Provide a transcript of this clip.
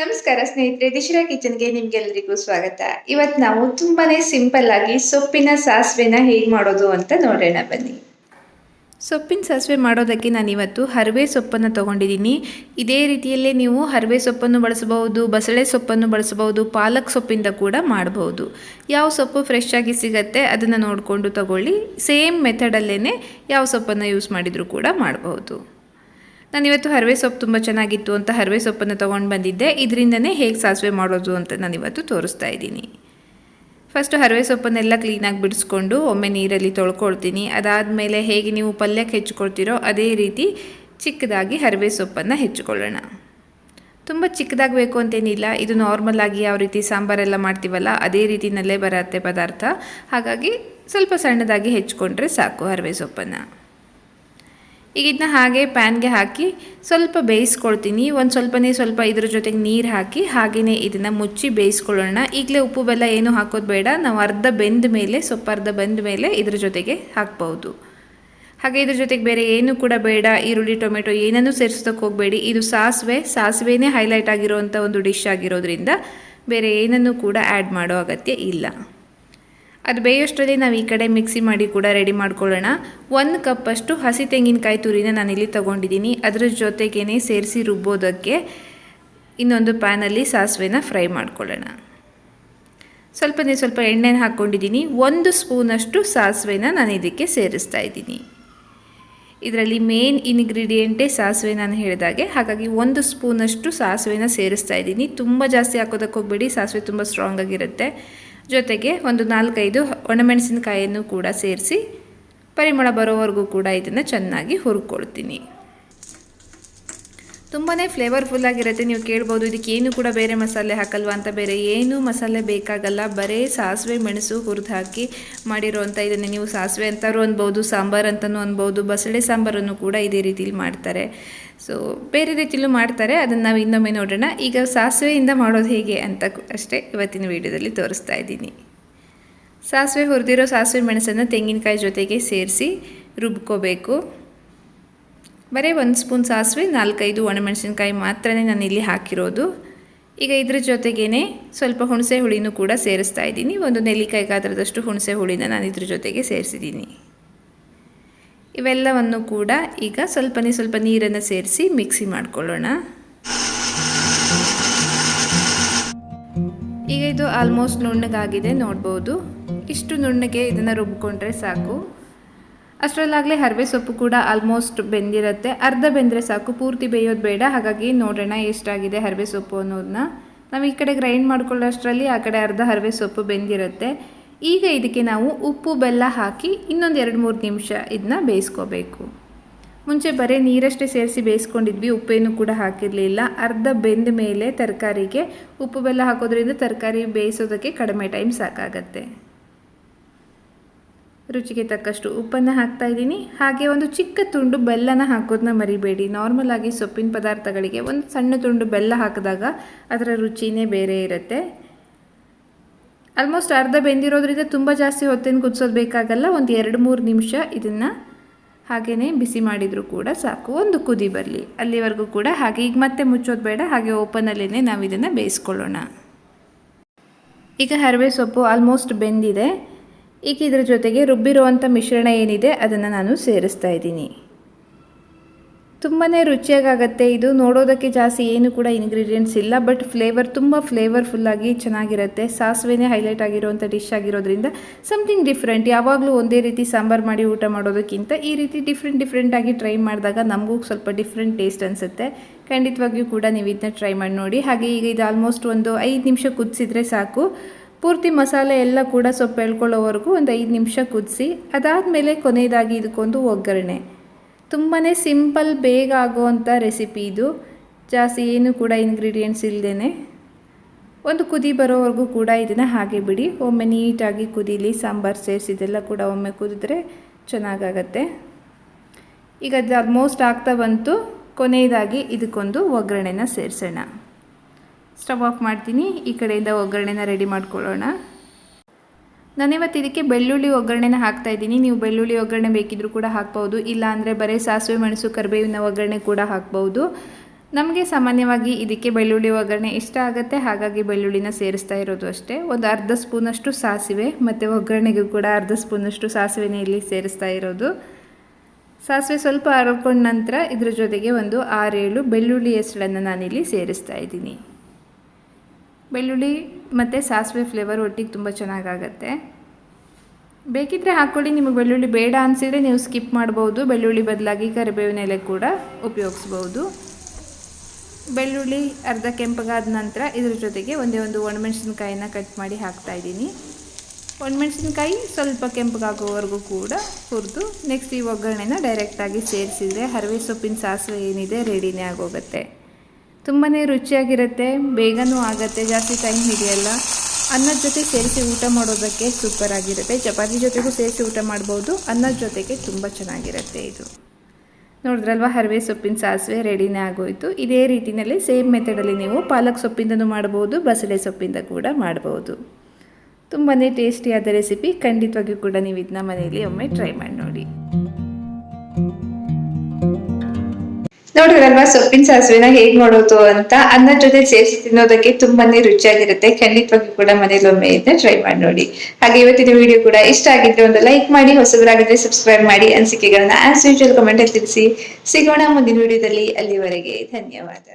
ನಮಸ್ಕಾರ ಸ್ನೇಹಿತರೆ, ದಿಶಿರಾ ಕಿಚನ್ಗೆ ನಿಮ್ಗೆಲ್ಲರಿಗೂ ಸ್ವಾಗತ. ಇವತ್ತು ನಾವು ತುಂಬಾನೇ ಸಿಂಪಲ್ ಆಗಿ ಸೊಪ್ಪಿನ ಸಾಸಿವೆನ ಹೇಗೆ ಮಾಡೋದು ಅಂತ ನೋಡೋಣ ಬನ್ನಿ. ಸೊಪ್ಪಿನ ಸಾಸಿವೆ ಮಾಡೋದಕ್ಕೆ ನಾನಿವತ್ತು ಹರಿವೆ ಸೊಪ್ಪನ್ನು ತೊಗೊಂಡಿದ್ದೀನಿ. ಇದೇ ರೀತಿಯಲ್ಲೇ ನೀವು ಹರಿವೆ ಸೊಪ್ಪನ್ನು ಬಳಸಬಹುದು, ಬಸಳೆ ಸೊಪ್ಪನ್ನು ಬಳಸಬಹುದು, ಪಾಲಕ್ ಸೊಪ್ಪಿಂದ ಕೂಡ ಮಾಡಬಹುದು. ಯಾವ ಸೊಪ್ಪು ಫ್ರೆಶ್ ಆಗಿ ಸಿಗತ್ತೆ ಅದನ್ನು ನೋಡಿಕೊಂಡು ತಗೊಳ್ಳಿ. ಸೇಮ್ ಮೆಥಡಲ್ಲೇ ಯಾವ ಸೊಪ್ಪನ್ನು ಯೂಸ್ ಮಾಡಿದರೂ ಕೂಡ ಮಾಡಬಹುದು. ನಾನಿವತ್ತು ಹರಿವೆ ಸೊಪ್ಪು ತುಂಬ ಚೆನ್ನಾಗಿತ್ತು ಅಂತ ಹರಿವೆ ಸೊಪ್ಪನ್ನು ತೊಗೊಂಡು ಬಂದಿದ್ದೆ. ಇದರಿಂದನೇ ಹೇಗೆ ಸಾಸಿವೆ ಮಾಡೋದು ಅಂತ ನಾನಿವತ್ತು ತೋರಿಸ್ತಾ ಇದ್ದೀನಿ. ಫಸ್ಟು ಹರಿವೆ ಸೊಪ್ಪನ್ನೆಲ್ಲ ಕ್ಲೀನಾಗಿ ಬಿಡಿಸ್ಕೊಂಡು ಒಮ್ಮೆ ನೀರಲ್ಲಿ ತೊಳ್ಕೊಳ್ತೀನಿ. ಅದಾದಮೇಲೆ ಹೇಗೆ ನೀವು ಪಲ್ಯಕ್ಕೆ ಹೆಚ್ಚಿಕೊಳ್ತೀರೋ ಅದೇ ರೀತಿ ಚಿಕ್ಕದಾಗಿ ಹರಿವೆ ಸೊಪ್ಪನ್ನು ಹೆಚ್ಚಿಕೊಳ್ಳೋಣ. ತುಂಬ ಚಿಕ್ಕದಾಗಿ ಬೇಕು ಅಂತೇನಿಲ್ಲ, ಇದು ನಾರ್ಮಲ್ ಆಗಿ ಯಾವ ರೀತಿ ಸಾಂಬಾರೆಲ್ಲ ಮಾಡ್ತೀವಲ್ಲ ಅದೇ ರೀತಿಯಲ್ಲೇ ಬರುತ್ತೆ ಪದಾರ್ಥ. ಹಾಗಾಗಿ ಸ್ವಲ್ಪ ಸಣ್ಣದಾಗಿ ಹೆಚ್ಚಿಕೊಂಡ್ರೆ ಸಾಕು ಹರಿವೆ ಸೊಪ್ಪನ್ನು. ಈಗ ಇದನ್ನ ಹಾಗೆ ಪ್ಯಾನ್ಗೆ ಹಾಕಿ ಸ್ವಲ್ಪ ಬೇಯಿಸ್ಕೊಳ್ತೀನಿ. ಸ್ವಲ್ಪ ಇದ್ರ ಜೊತೆಗೆ ನೀರು ಹಾಕಿ ಹಾಗೆಯೇ ಇದನ್ನು ಮುಚ್ಚಿ ಬೇಯಿಸ್ಕೊಳ್ಳೋಣ. ಈಗಲೇ ಉಪ್ಪು ಬೆಲ್ಲ ಏನು ಹಾಕೋದು ಬೇಡ. ನಾವು ಅರ್ಧ ಬೆಂದ ಮೇಲೆ ಇದ್ರ ಜೊತೆಗೆ ಹಾಕ್ಬೋದು. ಹಾಗೆ ಇದ್ರ ಜೊತೆಗೆ ಬೇರೆ ಏನು ಕೂಡ ಬೇಡ. ಈರುಳ್ಳಿ ಟೊಮೆಟೊ ಏನನ್ನೂ ಸೇರಿಸೋದಕ್ಕೆ ಹೋಗಬೇಡಿ. ಇದು ಸಾಸಿವೆನೇ ಹೈಲೈಟ್ ಆಗಿರೋವಂಥ ಒಂದು ಡಿಶ್ ಆಗಿರೋದ್ರಿಂದ ಬೇರೆ ಏನನ್ನೂ ಕೂಡ ಆ್ಯಡ್ ಮಾಡೋ ಅಗತ್ಯ ಇಲ್ಲ. ಅದು ಬೇಯೋಷ್ಟರಲ್ಲಿ ನಾವು ಈ ಕಡೆ ಮಿಕ್ಸಿ ಮಾಡಿ ಕೂಡ ರೆಡಿ ಮಾಡ್ಕೊಳ್ಳೋಣ. 1 ಕಪ್ಪಷ್ಟು ಹಸಿ ತೆಂಗಿನಕಾಯಿ ತುರಿನ ನಾನಿಲ್ಲಿ ತೊಗೊಂಡಿದ್ದೀನಿ. ಅದರ ಜೊತೆಗೇ ಸೇರಿಸಿ ರುಬ್ಬೋದಕ್ಕೆ ಇನ್ನೊಂದು ಪ್ಯಾನಲ್ಲಿ ಸಾಸಿವೆನ ಫ್ರೈ ಮಾಡ್ಕೊಳ್ಳೋಣ. ಸ್ವಲ್ಪ ಎಣ್ಣೆನ ಹಾಕ್ಕೊಂಡಿದ್ದೀನಿ. 1 ಸ್ಪೂನಷ್ಟು ಸಾಸಿವೆನ ನಾನು ಇದಕ್ಕೆ ಸೇರಿಸ್ತಾ ಇದ್ದೀನಿ. ಇದರಲ್ಲಿ ಮೇನ್ ಇಂಗ್ರೀಡಿಯೆಂಟೇ ಸಾಸಿವೆ ನಾನು ಹೇಳಿದಾಗೆ. ಹಾಗಾಗಿ 1 ಸ್ಪೂನಷ್ಟು ಸಾಸಿವೆನ ಸೇರಿಸ್ತಾ ಇದ್ದೀನಿ. ತುಂಬ ಜಾಸ್ತಿ ಹಾಕೋದಕ್ಕೆ ಹೋಗಬೇಡಿ, ಸಾಸಿವೆ ತುಂಬ ಸ್ಟ್ರಾಂಗ್ ಆಗಿರುತ್ತೆ. ಜೊತೆಗೆ ಒಂದು 4-5 ಒಣಮೆಣಸಿನಕಾಯಿಯನ್ನು ಕೂಡ ಸೇರಿಸಿ ಪರಿಮಳ ಬರೋವರೆಗೂ ಕೂಡ ಇದನ್ನು ಚೆನ್ನಾಗಿ ಹುರ್ಕೊಳ್ತೀನಿ. ತುಂಬಾ ಫ್ಲೇವರ್ಫುಲ್ ಆಗಿರುತ್ತೆ. ನೀವು ಕೇಳ್ಬೋದು ಇದಕ್ಕೆ ಏನು ಕೂಡ ಬೇರೆ ಮಸಾಲೆ ಹಾಕಲ್ವಾ ಅಂತ. ಬೇರೆ ಏನೂ ಮಸಾಲೆ ಬೇಕಾಗಲ್ಲ. ಬರೀ ಸಾಸಿವೆ ಮೆಣಸು ಹುರಿದು ಹಾಕಿ ಮಾಡಿರೋವಂಥ ಇದನ್ನು ನೀವು ಸಾಸಿವೆ ಅಂತಲೂ ಅನ್ಬೋದು, ಸಾಂಬಾರು ಅಂತಲೂ ಅನ್ಬೋದು. ಬಸಳೆ ಸಾಂಬಾರನ್ನು ಕೂಡ ಇದೇ ರೀತಿಲಿ ಮಾಡ್ತಾರೆ. ಸೊ ಬೇರೆ ರೀತಿಲೂ ಮಾಡ್ತಾರೆ, ಅದನ್ನು ನಾವು ಇನ್ನೊಮ್ಮೆ ನೋಡೋಣ. ಈಗ ಸಾಸಿವೆಯಿಂದ ಮಾಡೋದು ಹೇಗೆ ಅಂತ ಅಷ್ಟೇ ಇವತ್ತಿನ ವಿಡಿಯೋದಲ್ಲಿ ತೋರಿಸ್ತಾ ಇದ್ದೀನಿ. ಹುರಿದಿರೋ ಸಾಸಿವೆ ಮೆಣಸನ್ನು ತೆಂಗಿನಕಾಯಿ ಜೊತೆಗೆ ಸೇರಿಸಿ ರುಬ್ಕೋಬೇಕು. ಬರೀ 1 ಸ್ಪೂನ್ ಸಾಸಿವೆ, 4-5 ಒಣಮೆಣಸಿನ್ಕಾಯಿ ಮಾತ್ರನೇ ನಾನಿಲ್ಲಿ ಹಾಕಿರೋದು. ಈಗ ಇದ್ರ ಜೊತೆಗೇ ಸ್ವಲ್ಪ ಹುಣಸೆ ಹುಳಿನೂ ಕೂಡ ಸೇರಿಸ್ತಾ ಇದ್ದೀನಿ. 1 ನೆಲ್ಲಿಕಾಯಿ ಗಾತ್ರದಷ್ಟು ಹುಣಸೆ ಹುಳಿನ ನಾನು ಇದ್ರ ಜೊತೆಗೆ ಸೇರಿಸಿದ್ದೀನಿ. ಇವೆಲ್ಲವನ್ನು ಕೂಡ ಈಗ ಸ್ವಲ್ಪ ನೀರನ್ನು ಸೇರಿಸಿ ಮಿಕ್ಸಿ ಮಾಡ್ಕೊಳ್ಳೋಣ. ಈಗ ಇದು ಆಲ್ಮೋಸ್ಟ್ ನುಣ್ಣಗಾಗಿದೆ, ನೋಡ್ಬೋದು. ಇಷ್ಟು ನುಣ್ಣಗೆ ಇದನ್ನು ರುಬ್ಕೊಂಡ್ರೆ ಸಾಕು. ಅಷ್ಟರಲ್ಲಾಗಲೇ ಹರಿವೆ ಸೊಪ್ಪು ಕೂಡ ಆಲ್ಮೋಸ್ಟ್ ಬೆಂದಿರುತ್ತೆ. ಅರ್ಧ ಬೆಂದರೆ ಸಾಕು, ಪೂರ್ತಿ ಬೇಯೋದು ಬೇಡ. ಹಾಗಾಗಿ ನೋಡೋಣ ಎಷ್ಟಾಗಿದೆ ಹರಿವೆ ಸೊಪ್ಪು ಅನ್ನೋದನ್ನ. ನಾವು ಈ ಕಡೆ ಗ್ರೈಂಡ್ ಮಾಡ್ಕೊಳ್ಳೋಷ್ಟರಲ್ಲಿ ಆ ಕಡೆ ಅರ್ಧ ಹರಿವೆ ಸೊಪ್ಪು ಬೆಂದಿರುತ್ತೆ. ಈಗ ಇದಕ್ಕೆ ನಾವು ಉಪ್ಪು ಬೆಲ್ಲ ಹಾಕಿ ಇನ್ನೊಂದು 2-3 ನಿಮಿಷ ಇದನ್ನ ಬೇಯಿಸ್ಕೋಬೇಕು. ಮುಂಚೆ ಬರೀ ನೀರಷ್ಟೇ ಸೇರಿಸಿ ಬೇಯಿಸ್ಕೊಂಡಿದ್ವಿ, ಉಪ್ಪೇನು ಕೂಡ ಹಾಕಿರಲಿಲ್ಲ. ಅರ್ಧ ಬೆಂದ ಮೇಲೆ ತರಕಾರಿಗೆ ಉಪ್ಪು ಬೆಲ್ಲ ಹಾಕೋದ್ರಿಂದ ತರಕಾರಿ ಬೇಯಿಸೋದಕ್ಕೆ ಕಡಿಮೆ ಟೈಮ್ ಸಾಕಾಗತ್ತೆ. ರುಚಿಗೆ ತಕ್ಕಷ್ಟು ಉಪ್ಪನ್ನು ಹಾಕ್ತಾ ಇದ್ದೀನಿ. ಹಾಗೆ ಒಂದು ಚಿಕ್ಕ ತುಂಡು ಬೆಲ್ಲನ ಹಾಕೋದನ್ನ ಮರಿಬೇಡಿ. ನಾರ್ಮಲ್ ಆಗಿ ಸೊಪ್ಪಿನ ಪದಾರ್ಥಗಳಿಗೆ ಒಂದು ಸಣ್ಣ ತುಂಡು ಬೆಲ್ಲ ಹಾಕಿದಾಗ ಅದರ ರುಚಿನೇ ಬೇರೆ ಇರುತ್ತೆ. ಆಲ್ಮೋಸ್ಟ್ ಅರ್ಧ ಬೆಂದಿರೋದ್ರಿಂದ ತುಂಬ ಜಾಸ್ತಿ ಹೊತ್ತೇನು ಕುದಿಸೋದು ಬೇಕಾಗಲ್ಲ. ಒಂದು 2-3 ನಿಮಿಷ ಇದನ್ನು ಹಾಗೆಯೇ ಬಿಸಿ ಮಾಡಿದರೂ ಕೂಡ ಸಾಕು. ಒಂದು ಕುದಿ ಬರಲಿ ಅಲ್ಲಿವರೆಗೂ ಕೂಡ ಹಾಗೆ. ಈಗ ಮತ್ತೆ ಮುಚ್ಚೋದು ಬೇಡ, ಹಾಗೆ ಓಪನಲ್ಲೇ ನಾವು ಇದನ್ನು ಬೇಯಿಸ್ಕೊಳ್ಳೋಣ. ಈಗ ಹರಿವೆ ಸೊಪ್ಪು ಆಲ್ಮೋಸ್ಟ್ ಬೆಂದಿದೆ. ಈಗ ಇದ್ರ ಜೊತೆಗೆ ರುಬ್ಬಿರುವಂಥ ಮಿಶ್ರಣ ಏನಿದೆ ಅದನ್ನು ನಾನು ಸೇರಿಸ್ತಾ ಇದ್ದೀನಿ. ತುಂಬಾ ರುಚಿಯಾಗತ್ತೆ. ಇದು ನೋಡೋದಕ್ಕೆ ಜಾಸ್ತಿ ಏನು ಕೂಡ ಇಂಗ್ರೀಡಿಯೆಂಟ್ಸ್ ಇಲ್ಲ, ಬಟ್ ತುಂಬ ಫ್ಲೇವರ್ಫುಲ್ಲಾಗಿ ಚೆನ್ನಾಗಿರುತ್ತೆ. ಸಾಸಿವೆನೇ ಹೈಲೈಟ್ ಆಗಿರೋವಂಥ ಡಿಶ್ ಆಗಿರೋದ್ರಿಂದ ಸಮಥಿಂಗ್ ಡಿಫ್ರೆಂಟ್. ಯಾವಾಗಲೂ ಒಂದೇ ರೀತಿ ಸಾಂಬಾರು ಮಾಡಿ ಊಟ ಮಾಡೋದಕ್ಕಿಂತ ಈ ರೀತಿ ಡಿಫ್ರೆಂಟಾಗಿ ಟ್ರೈ ಮಾಡಿದಾಗ ನಮಗೂ ಸ್ವಲ್ಪ ಡಿಫ್ರೆಂಟ್ ಟೇಸ್ಟ್ ಅನಿಸುತ್ತೆ. ಖಂಡಿತವಾಗಿಯೂ ಕೂಡ ನೀವು ಇದನ್ನ ಟ್ರೈ ಮಾಡಿ ನೋಡಿ. ಹಾಗೆ ಈಗ ಇದು ಆಲ್ಮೋಸ್ಟ್ ಒಂದು 5 ನಿಮಿಷ ಕುದಿಸಿದ್ರೆ ಸಾಕು. ಪೂರ್ತಿ ಮಸಾಲೆ ಎಲ್ಲ ಕೂಡ ಸೊಪ್ಪು ಎಳ್ಕೊಳ್ಳೋವರೆಗೂ ಒಂದು 5 ನಿಮಿಷ ಕುದಿಸಿ, ಅದಾದಮೇಲೆ ಕೊನೆಯದಾಗಿ ಇದಕ್ಕೊಂದು ಒಗ್ಗರಣೆ. ತುಂಬಾ ಸಿಂಪಲ್, ಬೇಗ ಆಗೋವಂಥ ರೆಸಿಪಿ ಇದು. ಜಾಸ್ತಿ ಏನು ಕೂಡ ಇಂಗ್ರೀಡಿಯೆಂಟ್ಸ್ ಇಲ್ಲದೇ ಒಂದು ಕುದಿ ಬರೋವರೆಗೂ ಕೂಡ ಇದನ್ನು ಹಾಗೆ ಬಿಡಿ. ಒಮ್ಮೆ ನೀಟಾಗಿ ಕುದೀಲಿ. ಸಾಂಬಾರು ಸೇರಿಸಿದೆಲ್ಲ ಕೂಡ ಒಮ್ಮೆ ಕುದಿದ್ರೆ ಚೆನ್ನಾಗಾಗತ್ತೆ. ಈಗ ಅದು ಆಲ್ಮೋಸ್ಟ್ ಆಗ್ತಾ ಬಂತು. ಕೊನೆಯದಾಗಿ ಇದಕ್ಕೊಂದು ಒಗ್ಗರಣೆನ ಸೇರಿಸೋಣ. ಸ್ಟವ್ ಆಫ್ ಮಾಡ್ತೀನಿ. ಈ ಕಡೆಯಿಂದ ಒಗ್ಗರಣೆನ ರೆಡಿ ಮಾಡ್ಕೊಳ್ಳೋಣ. ನಾನಿವತ್ತು ಇದಕ್ಕೆ ಬೆಳ್ಳುಳ್ಳಿ ಒಗ್ಗರಣೆನ ಹಾಕ್ತಾಯಿದ್ದೀನಿ. ನೀವು ಬೆಳ್ಳುಳ್ಳಿ ಒಗ್ಗರಣೆ ಬೇಕಿದ್ರೂ ಕೂಡ ಹಾಕ್ಬೋದು, ಇಲ್ಲ ಅಂದರೆ ಬರೀ ಸಾಸಿವೆ ಮೆಣಸು ಕರಿಬೇವಿನ ಒಗ್ಗರಣೆ ಕೂಡ ಹಾಕ್ಬೋದು. ನಮಗೆ ಸಾಮಾನ್ಯವಾಗಿ ಇದಕ್ಕೆ ಬೆಳ್ಳುಳ್ಳಿ ಒಗ್ಗರಣೆ ಇಷ್ಟ ಆಗುತ್ತೆ, ಹಾಗಾಗಿ ಬೆಳ್ಳುಳ್ಳಿನ ಸೇರಿಸ್ತಾ ಇರೋದು ಅಷ್ಟೇ. ಒಂದು ಅರ್ಧ ಸ್ಪೂನಷ್ಟು ಸಾಸಿವೆ ಮತ್ತು ಒಗ್ಗರಣೆಗೂ ಕೂಡ ಅರ್ಧ ಸ್ಪೂನಷ್ಟು ಸಾಸಿವೆನೇ ಇಲ್ಲಿ ಸೇರಿಸ್ತಾ ಇರೋದು. ಸಾಸಿವೆ ಸ್ವಲ್ಪ ಹರಕೊಂಡ ನಂತರ ಇದ್ರ ಜೊತೆಗೆ ಒಂದು 6-7 ಬೆಳ್ಳುಳ್ಳಿ ಹೆಸಳನ್ನು ನಾನಿಲ್ಲಿ ಸೇರಿಸ್ತಾ ಇದ್ದೀನಿ. ಬೆಳ್ಳುಳ್ಳಿ ಮತ್ತು ಸಾಸಿವೆ ಫ್ಲೇವರ್ ಒಟ್ಟಿಗೆ ತುಂಬ ಚೆನ್ನಾಗಾಗತ್ತೆ. ಬೇಕಿದ್ದರೆ ಹಾಕ್ಕೊಳ್ಳಿ, ನಿಮಗೆ ಬೆಳ್ಳುಳ್ಳಿ ಬೇಡ ಅನಿಸಿದರೆ ನೀವು ಸ್ಕಿಪ್ ಮಾಡ್ಬೋದು. ಬೆಳ್ಳುಳ್ಳಿ ಬದಲಾಗಿ ಕರಿಬೇವಿನ ಎಲೆ ಕೂಡ ಉಪಯೋಗಿಸ್ಬೋದು. ಬೆಳ್ಳುಳ್ಳಿ ಅರ್ಧ ಕೆಂಪಗಾದ ನಂತರ ಇದ್ರ ಜೊತೆಗೆ ಒಂದು ಒಣಮೆಣಸಿನ್ಕಾಯಿನ ಕಟ್ ಮಾಡಿ ಹಾಕ್ತಾಯಿದ್ದೀನಿ. ಒಣಮೆಣಸಿನ್ಕಾಯಿ ಸ್ವಲ್ಪ ಕೆಂಪಗಾಗೋವರೆಗೂ ಕೂಡ ಹುರಿದು ನೆಕ್ಸ್ಟ್ ಈ ಒಗ್ಗರಣೆನ ಡೈರೆಕ್ಟಾಗಿ ಸೇರಿಸಿದರೆ ಹರವೆ ಸೊಪ್ಪಿನ ಸಾಸಿವೆ ಏನಿದೆ ರೆಡಿನೇ ಆಗೋಗುತ್ತೆ. ತುಂಬಾ ರುಚಿಯಾಗಿರುತ್ತೆ, ಬೇಗನೂ ಆಗುತ್ತೆ, ಜಾಸ್ತಿ ಟೈಮ್ ಹಿಡಿಯಲ್ಲ. ಅನ್ನದ ಜೊತೆ ಸೇರಿಸಿ ಊಟ ಮಾಡೋದಕ್ಕೆ ಸೂಪರ್ ಆಗಿರುತ್ತೆ. ಚಪಾತಿ ಜೊತೆಗೂ ಸೇರಿಸಿ ಊಟ ಮಾಡ್ಬೋದು. ಅನ್ನದ ಜೊತೆಗೆ ತುಂಬ ಚೆನ್ನಾಗಿರುತ್ತೆ ಇದು. ನೋಡಿದ್ರಲ್ವ, ಹರವೆ ಸೊಪ್ಪಿನ ಸಾಸಿವೆ ರೆಡಿನೇ ಆಗೋಯಿತು. ಇದೇ ರೀತಿಯಲ್ಲಿ ಸೇಮ್ ಮೆಥಡಲ್ಲಿ ನೀವು ಪಾಲಕ್ ಸೊಪ್ಪಿಂದನೂ ಮಾಡ್ಬೋದು, ಬಸಳೆ ಸೊಪ್ಪಿಂದ ಕೂಡ ಮಾಡ್ಬೋದು. ತುಂಬಾ ಟೇಸ್ಟಿಯಾದ ರೆಸಿಪಿ. ಖಂಡಿತವಾಗಿಯೂ ಕೂಡ ನೀವು ಇದನ್ನ ಮನೆಯಲ್ಲಿ ಒಮ್ಮೆ ಟ್ರೈ ಮಾಡಿ ನೋಡಿ. ನೋಡಿದ್ರಲ್ವಾ ಸೊಪ್ಪಿನ ಸಾಸಿವೆನ ಹೇಗೆ ಮಾಡೋದು ಅಂತ. ಅನ್ನದ ಜೊತೆ ಸೇರಿಸಿ ತಿನ್ನೋದಕ್ಕೆ ತುಂಬಾನೇ ರುಚಿಯಾಗಿರುತ್ತೆ. ಖಂಡಿತವಾಗಿ ಕೂಡ ಮನೇಲಿ ಒಮ್ಮೆ ಇದನ್ನ ಟ್ರೈ ಮಾಡಿ ನೋಡಿ. ಹಾಗೆ ಇವತ್ತಿನ ವಿಡಿಯೋ ಕೂಡ ಇಷ್ಟ ಆಗಿದ್ರೆ ಒಂದು ಲೈಕ್ ಮಾಡಿ, ಹೊಸಬರಾಗಿದ್ರೆ ಸಬ್ಸ್ಕ್ರೈಬ್ ಮಾಡಿ, ಅನಿಸಿಕೆಗಳನ್ನ ಆಸ್ ಯೂಶುವಲ್ ಕಮೆಂಟ್ ಅಲ್ಲಿ ತಿಳಿಸಿ. ಸಿಗೋಣ ಮುಂದಿನ ವಿಡಿಯೋದಲ್ಲಿ. ಅಲ್ಲಿವರೆಗೆ ಧನ್ಯವಾದ.